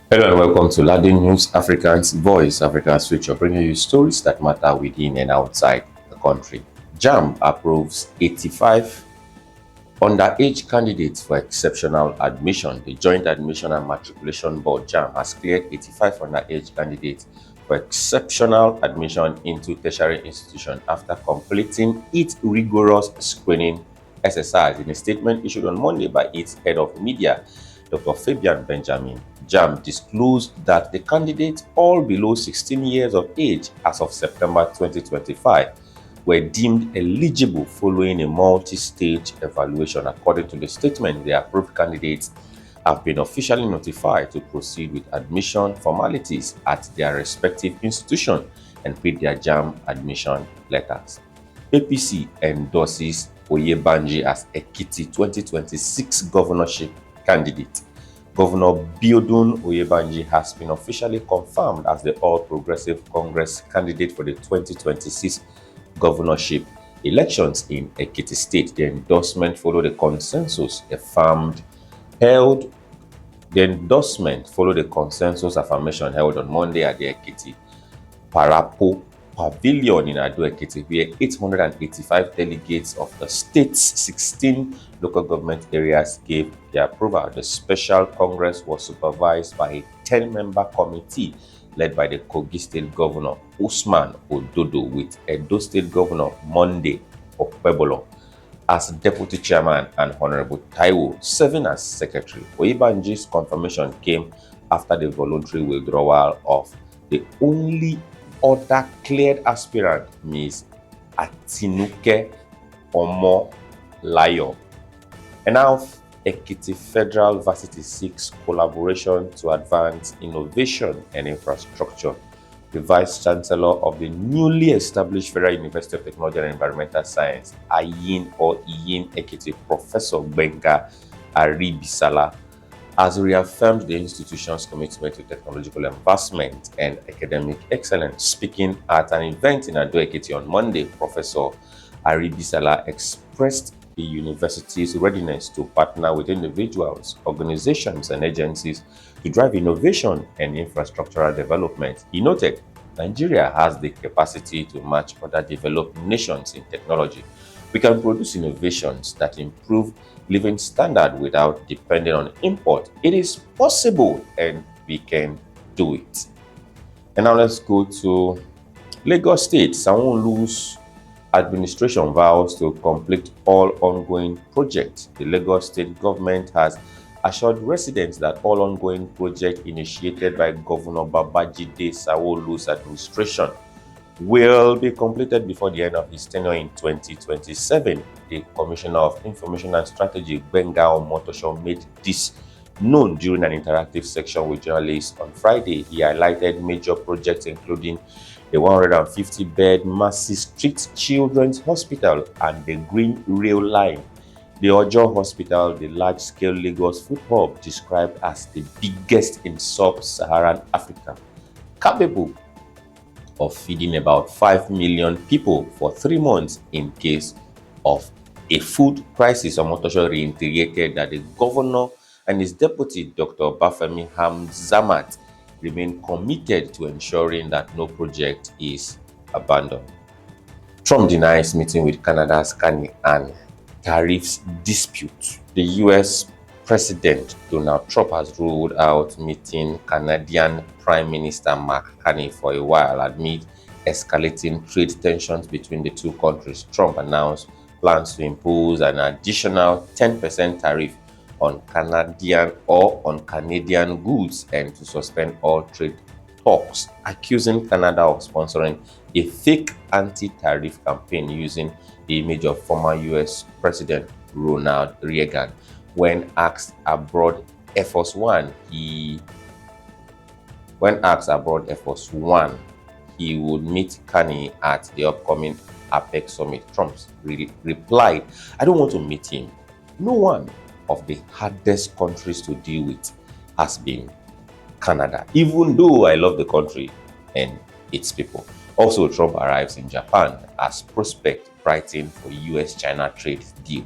Hello and welcome to LadeyNews, Africa's Voice, Africa's Future, bringing you stories that matter within and outside the country. JAMB approves 85 underage candidates for exceptional admission. The Joint Admission and Matriculation Board, JAMB, has cleared 85 underage candidates for exceptional admission into tertiary institutions after completing its rigorous screening exercise. In a statement issued on Monday by its head of media, Dr. Fabian Benjamin, JAMB disclosed that the candidates, all below 16 years of age as of September 2025, were deemed eligible following a multi-stage evaluation. According to the statement, the approved candidates have been officially notified to proceed with admission formalities at their respective institution and print their JAMB admission letters. APC endorses Oyebanji as Ekiti 2026 governorship candidate. Governor Biodun Oyebanji has been officially confirmed as the All Progressive Congress candidate for the 2026 governorship elections in Ekiti State. The endorsement followed a consensus held. The endorsement followed a consensus affirmation held on Monday at the Ekiti Parapo Pavilion in Ado-Ekiti, where 885 delegates of the state's 16 local government areas gave their approval. The special congress was supervised by a 10-member committee led by the Kogi State Governor Usman Ododo, with Edo State Governor Monday Okpebolo as deputy chairman and Honorable Taiwo serving as secretary. Oyebanji's confirmation came after the voluntary withdrawal of the only other cleared aspirant, Ms. Atinuke Omo-Layo. And now, Ekiti Federal Varsity seeks collaboration to advance innovation and infrastructure. The Vice Chancellor of the newly established Federal University of Technology and Environmental Science, Iyin Ekiti, Professor Gbenga Aribisala, has reaffirmed the institution's commitment to technological advancement and academic excellence. Speaking at an event in Ado-Ekiti on Monday, Professor Aribisala expressed the university's readiness to partner with individuals, organizations, and agencies to drive innovation and infrastructural development. He noted, Nigeria has the capacity to match other developed nations in technology. We can produce innovations that improve living standard without depending on import. It is possible and we can do it. And now let's go to Lagos State. Sanwo-Olu's administration vows to complete all ongoing projects. The Lagos State government has assured residents that all ongoing projects initiated by Governor Babajide Sanwo-Olu's administration will be completed before the end of his tenure in 2027. The Commissioner of Information and Strategy, Gbenga Omotosho, made this known during an interactive section with journalists on Friday. He highlighted major projects including the 150-bed Mercy Street Children's Hospital and the Green Rail Line. The Ojo Hospital, the large-scale Lagos food hub, described as the biggest in sub-Saharan Africa, capable of feeding about 5 million people for 3 months in case of a food crisis. Omotosho reiterated that the governor and his deputy, Dr. Bafemi Hamzamat, remain committed to ensuring that no project is abandoned. Trump denies meeting with Canada's Carney and tariffs dispute. The U.S. President Donald Trump has ruled out meeting Canadian Prime Minister Mark Carney for a while amid escalating trade tensions between the two countries. Trump announced plans to impose an additional 10% tariff on Canadian goods and to suspend all trade talks, accusing Canada of sponsoring a fake anti-tariff campaign using the image of former U.S. President Ronald Reagan. When asked abroad Air Force One, he would meet Carney at the upcoming APEC summit. Trump replied, "I don't want to meet him. No one of the hardest countries to deal with has been Canada, even though I love the country and its people." Also, Trump arrives in Japan as prospect brighten for US-China trade deal.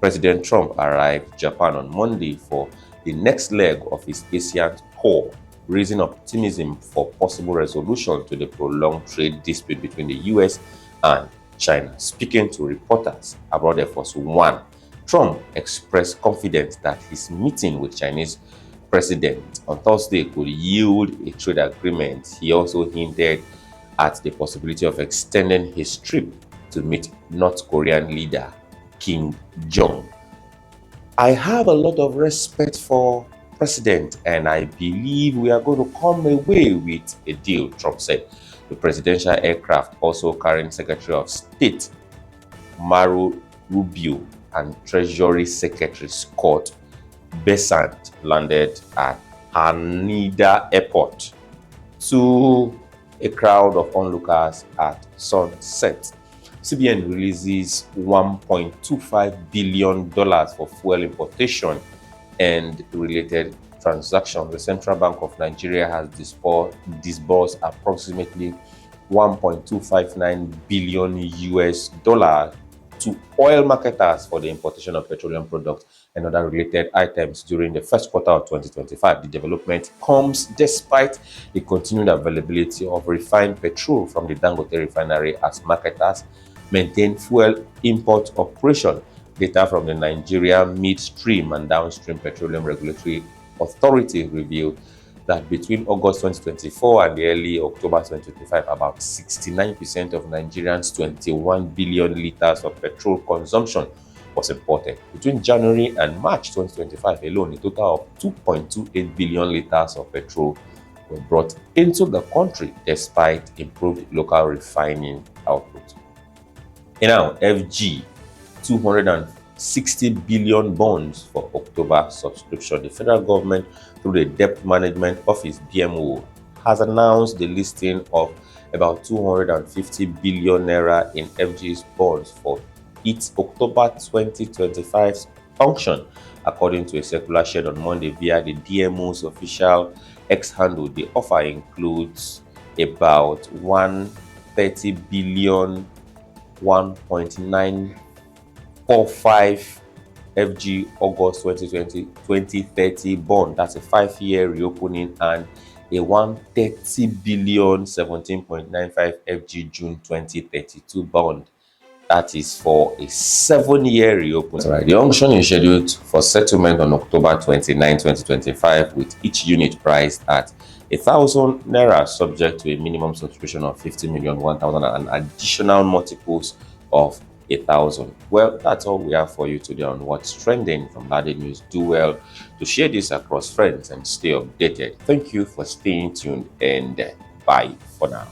President Trump arrived Japan on Monday for the next leg of his ASEAN tour raising optimism for possible resolution to the prolonged trade dispute between the US and China. Speaking to reporters aboard Air Force One, Trump expressed confidence that his meeting with Chinese President on Thursday could yield a trade agreement. He also hinted at the possibility of extending his trip to meet North Korean leader Kim Jong. I have a lot of respect for President, and I believe we are going to come away with a deal, Trump said. The presidential aircraft, also carrying Secretary of State Marco Rubio and Treasury Secretary Scott Bessent, landed at Haneda Airport to a crowd of onlookers at sunset. CBN releases $1.25 billion for fuel importation and related transactions. The Central Bank of Nigeria has disbursed approximately $1.259 billion to oil marketers for the importation of petroleum products and other related items during the first quarter of 2025. The development comes despite the continued availability of refined petrol from the Dangote refinery as marketers maintain fuel import operation. Data from the Nigeria Midstream and Downstream Petroleum Regulatory Authority revealed that between August 2024 and early October 2025, about 69% of Nigerians' 21 billion liters of petrol consumption was imported. Between January and March 2025 alone, a total of 2.28 billion liters of petrol were brought into the country despite improved local refining output. And now, FG 260 billion bonds for October subscription. The federal government, through the Debt Management Office (DMO), has announced the listing of about 250 billion naira in FG's bonds for its October 2025 function, according to a circular shared on Monday via the DMO's official X handle. The offer includes about 130 billion 1.945 FG August 2030 bond. That's a 5-year reopening, and a 130 billion 17.95 FG June 2032 bond. That is for a 7-year reopening. Right. The auction is scheduled for settlement on October 29, 2025, with each unit priced at 1,000 naira, subject to a minimum subscription of 50 million, 1,000, and additional multiples of 1,000. Well, that's all we have for you today on what's trending from LadeyNews. Do well to share this across friends and stay updated. Thank you for staying tuned, and bye for now.